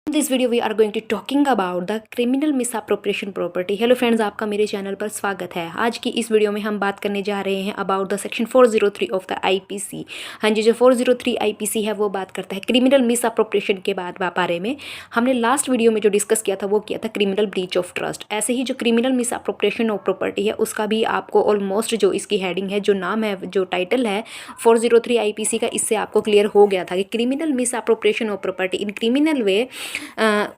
This video we are going to talking about the criminal misappropriation property. Hello friends, आपका मेरे channel पर स्वागत है। आज की इस वीडियो में हम बात करने जा रहे हैं about the section 403 of the IPC. हाँ जी, जो 403 आईपीसी है वो बात करता है क्रिमिनल मिसअप्रोप्रिएशन के बारे में। हमने लास्ट वीडियो में जो डिस्कस किया था वो किया था क्रिमिनल ब्रीच ऑफ ट्रस्ट। ऐसे ही जो क्रिमिनल मिसअप्रोप्रिएशन ऑफ प्रॉपर्टी है उसका भी आपको ऑलमोस्ट जो इसकी हेडिंग है, जो नाम है, जो टाइटल है 403 आईपीसी का, इससे आपको क्लियर हो गया था कि criminal misappropriation of property in criminal way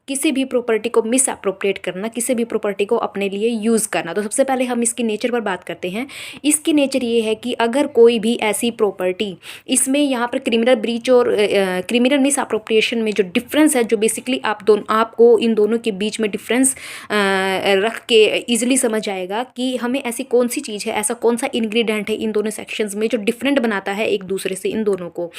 किसी भी प्रॉपर्टी को मिस अप्रोप्रिएट करना, किसी भी प्रॉपर्टी को अपने लिए यूज़ करना। तो सबसे पहले हम इसकी नेचर पर बात करते हैं। इसकी नेचर ये है कि अगर कोई भी ऐसी प्रॉपर्टी, इसमें यहाँ पर क्रिमिनल ब्रीच और क्रिमिनल मिस अप्रोप्रिएशन में जो डिफरेंस है, जो बेसिकली आपको इन दोनों के बीच में डिफरेंस रख के ईजिली समझ आएगा कि हमें ऐसी कौन सी चीज़ है, ऐसा कौन सा इंग्रेडिएंट है इन दोनों सेक्शंस में जो डिफरेंट बनाता है एक दूसरे से इन दोनों को,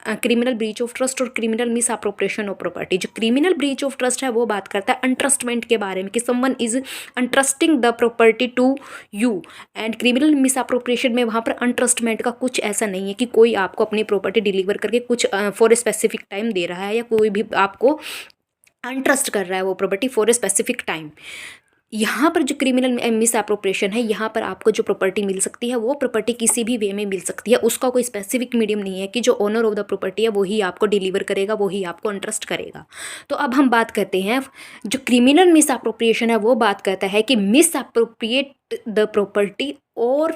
क्रिमिनल ब्रीच ऑफ ट्रस्ट और criminal miss appropriation of property. जो क्रिमिनल ब्रीच ऑफ ट्रस्ट है वो बात करता है अनट्रस्टमेंट के बारे में कि someone is entrusting the property to you, and criminal misappropriation में वहाँ पर अनट्रस्टमेंट का कुछ ऐसा नहीं है कि कोई आपको अपनी प्रॉपर्टी डिलीवर करके कुछ फॉर ए स्पेसिफिक टाइम दे रहा है, या कोई भी आपको अनट्रस्ट कर रहा है वो property for a specific time. यहाँ पर जो क्रिमिनल मिस अप्रोप्रिएशन है, यहाँ पर आपको जो प्रॉपर्टी मिल सकती है वो प्रॉपर्टी किसी भी वे में मिल सकती है। उसका कोई स्पेसिफिक मीडियम नहीं है कि जो ओनर ऑफ द प्रॉपर्टी है वही आपको डिलीवर करेगा, वही आपको इंटरेस्ट करेगा। तो अब हम बात करते हैं, जो क्रिमिनल मिस अप्रोप्रिएशन है वो बात करता है कि मिस अप्रोप्रिएट द प्रॉपर्टी और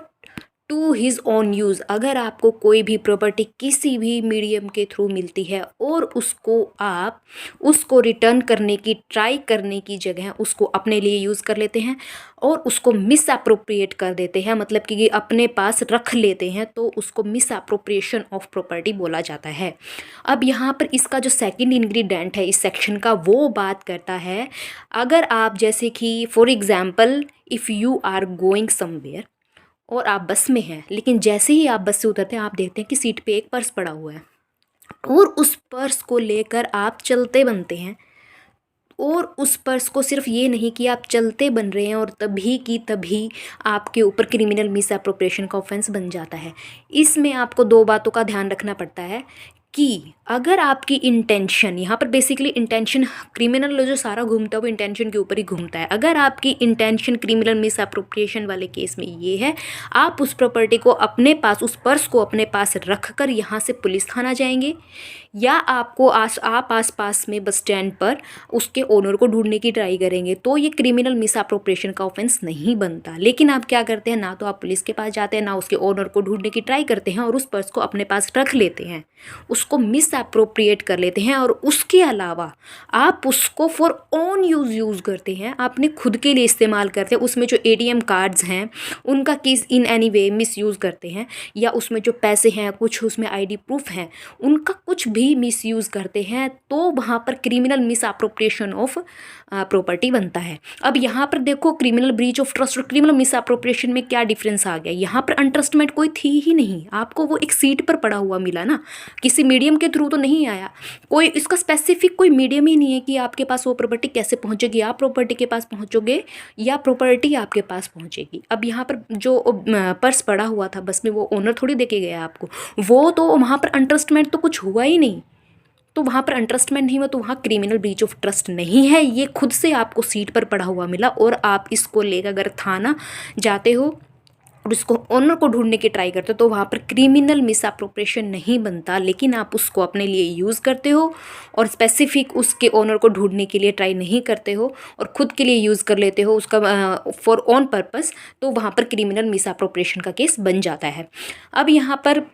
टू हिज ऑन यूज़। अगर आपको कोई भी प्रॉपर्टी किसी भी मीडियम के थ्रू मिलती है और आप उसको रिटर्न करने की ट्राई करने की जगह उसको अपने लिए यूज़ कर लेते हैं और उसको मिस अप्रोप्रिएट कर देते हैं, मतलब कि अपने पास रख लेते हैं, तो उसको मिस अप्रोप्रिएशन ऑफ प्रॉपर्टी बोला जाता है। अब यहाँ पर इसका जो सेकंड इंग्रेडिएंट है इस सेक्शन का, वो बात करता है अगर आप, जैसे कि for example, if you are going somewhere और आप बस में हैं, लेकिन जैसे ही आप बस से उतरते हैं आप देखते हैं कि सीट पे एक पर्स पड़ा हुआ है और उस पर्स को लेकर आप चलते बनते हैं, और उस पर्स को सिर्फ ये नहीं कि आप चलते बन रहे हैं और तभी की तभी आपके ऊपर क्रिमिनल मिस अप्रोप्रिएशन का ऑफेंस बन जाता है। इसमें आपको दो बातों का ध्यान रखना पड़ता है कि अगर आपकी इंटेंशन, यहाँ पर बेसिकली इंटेंशन, क्रिमिनल जो सारा घूमता है वो इंटेंशन के ऊपर ही घूमता है। अगर आपकी इंटेंशन क्रिमिनल मिस अप्रोप्रिएशन वाले केस में ये है, आप उस प्रॉपर्टी को अपने पास, उस पर्स को अपने पास रख कर यहाँ से पुलिस थाना जाएंगे, या आपको आप आस पास में बस स्टैंड पर उसके ओनर को ढूंढने की ट्राई करेंगे, तो ये क्रिमिनल मिस अप्रोप्रिएशन का ऑफेंस नहीं बनता। लेकिन आप क्या करते हैं, ना तो आप पुलिस के पास जाते हैं, ना उसके ओनर को ढूंढने की ट्राई करते हैं, और उस पर्स को अपने पास रख लेते हैं, उसको मिस अप्रोप्रिएट कर लेते हैं, और उसके अलावा आप उसको फॉर ओन यूज़ करते हैं, आपने खुद के लिए इस्तेमाल करते हैं। उसमें जो एटीएम कार्ड्स हैं उनका किस in any way miss use करते हैं, या उसमें जो पैसे हैं, कुछ उसमें आईडी प्रूफ हैं, उनका कुछ भी मिस यूज़ करते हैं, तो वहाँ पर criminal miss appropriation of property बनता है। अब यहाँ पर देखो, क्रिमिनल ब्रीच ऑफ ट्रस्ट और क्रिमिनल मिस अप्रोप्रिएशन में क्या डिफरेंस आ गया। यहाँ पर अनट्रस्टमेंट कोई थी ही नहीं, आपको वो एक सीट पर पड़ा हुआ मिला ना, किसी मीडियम के थ्रू तो नहीं आया। कोई इसका स्पेसिफिक कोई मीडियम ही नहीं है कि आपके पास वो प्रॉपर्टी कैसे पहुंचेगी, आप प्रॉपर्टी के पास पहुंचोगे या प्रॉपर्टी आपके पास पहुंचेगी। अब यहाँ पर जो पर्स पड़ा हुआ था बस में, वो ओनर थोड़ी देके गया आपको, वो तो वहाँ पर अनट्रस्टमेंट तो कुछ हुआ ही नहीं। तो वहाँ पर अनट्रस्टमेंट नहीं हुआ, तो वहाँ क्रिमिनल ब्रीच ऑफ ट्रस्ट नहीं है। ये खुद से आपको सीट पर पड़ा हुआ मिला और आप इसको लेकर अगर थाना जाते हो और उसको ओनर को ढूंढने की ट्राई करते हो, तो वहाँ पर क्रिमिनल मिस अप्रोप्रिएशन नहीं बनता। लेकिन आप उसको अपने लिए यूज़ करते हो और स्पेसिफिक उसके ओनर को ढूंढने के लिए ट्राई नहीं करते हो और खुद के लिए यूज़ कर लेते हो उसका फॉर ऑन पर्पस, तो वहाँ पर क्रिमिनल मिस अप्रोप्रिएशन का केस बन जाता है। अब यहाँ पर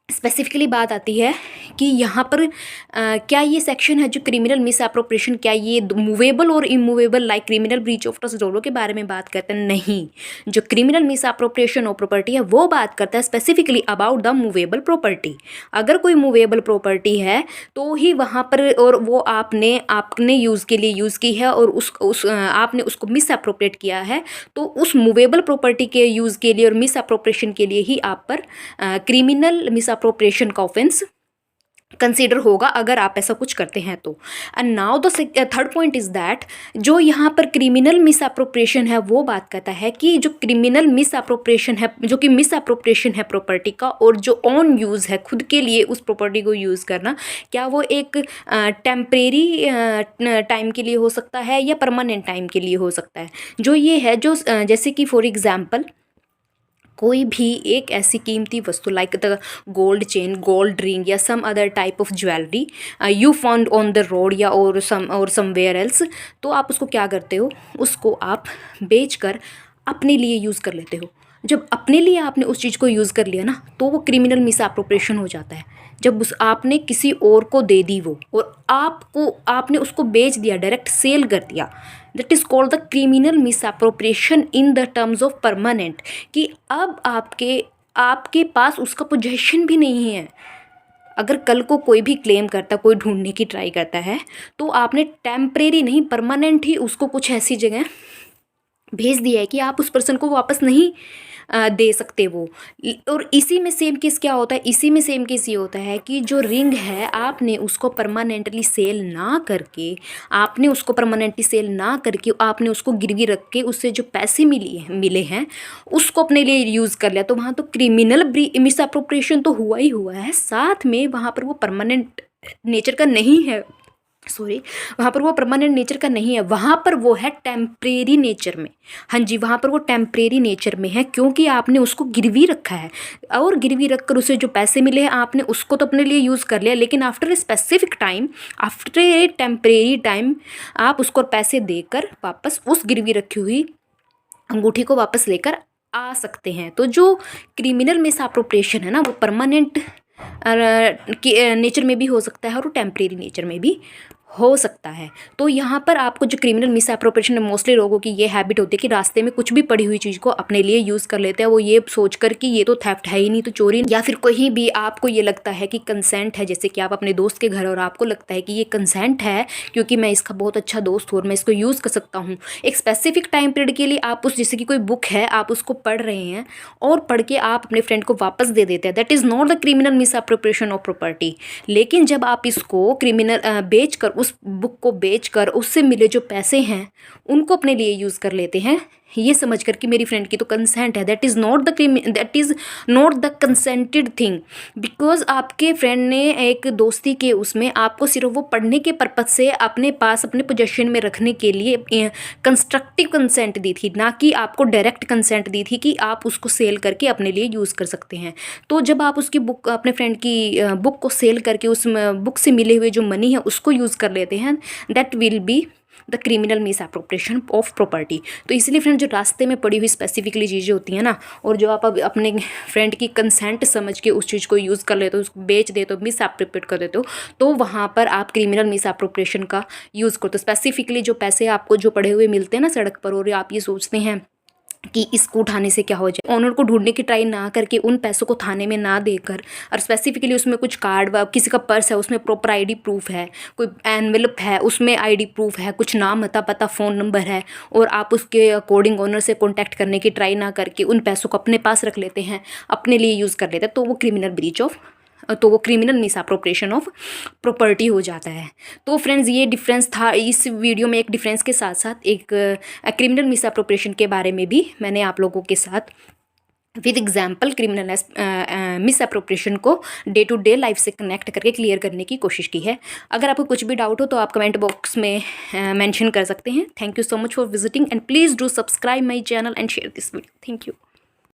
स्पेसिफिकली बात आती है कि यहाँ पर क्या ये सेक्शन है जो क्रिमिनल मिस अप्रोप्रिएशन, क्या ये मूवेबल और immovable like criminal breach of trust दोनों के बारे में बात करते हैं? नहीं, जो criminal miss appropriation of property है वो बात करता है specifically about the movable property. अगर कोई मूवेबल प्रॉपर्टी है तो ही वहाँ पर, और वो आपने यूज़ के लिए यूज़ की है और आपने उसको मिस अप्रोप्रिएट किया है, तो उस मूवेबल प्रॉपर्टी के यूज़ के लिए और मिस अप्रोप्रिएशन के लिए ही आप पर क्रिमिनल मिस अप्रोप्रिएशन का ऑफेंस कंसीडर होगा अगर आप ऐसा कुछ करते हैं तो। And now the third point is that जो यहाँ पर क्रिमिनल मिस अप्रोप्रिएशन है वो बात करता है कि जो क्रिमिनल मिस अप्रोप्रिएशन है, जो कि मिस अप्रोप्रिएशन है प्रॉपर्टी का, और जो ऑन यूज़ है खुद के लिए उस प्रॉपर्टी को यूज़ करना, क्या वो एक टेम्परेरी टाइम के लिए हो सकता है या परमानेंट टाइम के लिए हो सकता है। जो ये है जो जैसे कि फॉर एग्ज़ाम्पल कोई भी एक ऐसी कीमती वस्तु like the gold chain, gold ring या some other type of jewellery you found on the road या और समवेयर एल्स, तो आप उसको क्या करते हो, उसको आप बेचकर अपने लिए यूज़ कर लेते हो। जब अपने लिए आपने उस चीज़ को यूज़ कर लिया ना, तो वो क्रिमिनल मिस अप्रोप्रिएशन हो जाता है। जब उस आपने किसी और को दे दी वो, और आपने उसको बेच दिया, डायरेक्ट सेल कर दिया, that is called the criminal miss appropriation in the terms of permanent, कि अब आपके पास उसका पोजेशन भी नहीं है। अगर कल को कोई भी क्लेम करता, कोई ढूंढने की ट्राई करता है, तो आपने टेम्परेरी नहीं, परमानेंट ही उसको कुछ ऐसी जगह भेज दिया है कि आप उस पर्सन को वापस नहीं दे सकते वो। और इसी में सेम केस क्या होता है, इसी में सेम केस ये होता है कि जो रिंग है आपने उसको परमानेंटली सेल ना करके, आपने उसको गिरवी रख के उससे जो पैसे मिले हैं उसको अपने लिए यूज़ कर लिया, तो वहाँ तो क्रिमिनल मिस अप्रोप्रिएशन तो हुआ ही हुआ है, साथ में वहाँ पर वो परमानेंट नेचर का नहीं है, वहाँ पर वो परमानेंट नेचर का नहीं है, वहाँ पर वो है टेम्परेरी नेचर में। हाँ जी, वहाँ पर वो टेम्परेरी नेचर में है, क्योंकि आपने उसको गिरवी रखा है, और गिरवी रख कर उसे जो पैसे मिले हैं आपने उसको तो अपने लिए यूज़ कर लिया, लेकिन after a specific time, after a temporary time, आप उसको पैसे देकर वापस उस गिरवी रखी हुई अंगूठी को वापस लेकर आ सकते हैं। तो जो क्रिमिनल मिस अप्रोप्रिएशन है ना, वो परमानेंट नेचर में भी हो सकता है और टेम्परेरी नेचर में भी हो सकता है। तो यहाँ पर आपको जो क्रिमिनल मिस अप्रोप्रिएशन है, मोस्टली लोगों की ये हैबिट होती है कि रास्ते में कुछ भी पड़ी हुई चीज़ को अपने लिए यूज़ कर लेते हैं, वो ये सोचकर कि ये तो थेफ्ट है ही नहीं, तो चोरी, या फिर कहीं भी आपको ये लगता है कि कंसेंट है, जैसे कि आप अपने दोस्त के घर और आपको लगता है कि ये कंसेंट है क्योंकि मैं इसका बहुत अच्छा दोस्त हूँ और मैं इसको यूज़ कर सकता हूँ एक स्पेसिफिक टाइम पीरियड के लिए। आप जैसे कि कोई बुक है, आप उसको पढ़ रहे हैं और पढ़ के आप अपने फ्रेंड को वापस दे देते हैं, that is not the criminal miss appropriation of property. लेकिन जब आप इसको बेचकर, उस बुक को बेचकर उससे मिले जो पैसे हैं उनको अपने लिए यूज़ कर लेते हैं, ये समझकर कि मेरी फ्रेंड की तो कंसेंट है, that is not the consented thing, because आपके फ्रेंड ने एक दोस्ती के उसमें आपको सिर्फ वो पढ़ने के पर्पज से अपने पास, अपने पोजेशन में रखने के लिए कंस्ट्रक्टिव कंसेंट दी थी, ना कि आपको डायरेक्ट कंसेंट दी थी कि आप उसको सेल करके अपने लिए यूज़ कर सकते हैं। तो जब आप उसकी बुक, अपने फ्रेंड की बुक को सेल करके उस बुक से मिले हुए जो मनी है उसको यूज़ कर लेते हैं, that will be the criminal miss appropriation of property. तो इसलिए फ्रेंड, जो रास्ते में पड़ी हुई स्पेसिफिकली चीज़ें होती हैं ना, और जो आप अब अपने फ्रेंड की कंसेंट समझ के उस चीज़ को यूज़ कर लेते हो, उसको बेच देते हो, मिस अप्रोप्रिएट कर देते हो, तो वहाँ पर आप क्रिमिनल मिस अप्रोप्रिएशन का यूज़ करते हो। स्पेसिफिकली जो पैसे आपको जो पड़े हुए मिलते हैं ना सड़क पर, और आप ये सोचते हैं कि इसको उठाने से क्या हो जाए, ऑनर को ढूंढने की ट्राई ना करके उन पैसों को थाने में ना देकर, और स्पेसिफिकली उसमें कुछ कार्ड व किसी का पर्स है उसमें प्रॉपर आईडी प्रूफ है, कोई एनवेलप है उसमें आईडी प्रूफ है, कुछ नाम, पता, फ़ोन नंबर है, और आप उसके अकॉर्डिंग ऑनर से कॉन्टैक्ट करने की ट्राई ना करके उन पैसों को अपने पास रख लेते हैं, अपने लिए यूज़ कर लेते हैं, तो वो criminal miss appropriation of property हो जाता है। तो फ्रेंड्स, ये डिफरेंस था इस वीडियो में। एक डिफरेंस के साथ साथ एक क्रिमिनल मिस अप्रोप्रिएशन के बारे में भी मैंने आप लोगों के साथ with example criminal miss appropriation को डे टू डे लाइफ से कनेक्ट करके क्लियर करने की कोशिश की है। अगर आपको कुछ भी डाउट हो तो आप कमेंट बॉक्स में मेंशन कर सकते हैं। Thank you so much for visiting and please do subscribe my channel and share this video. Thank you.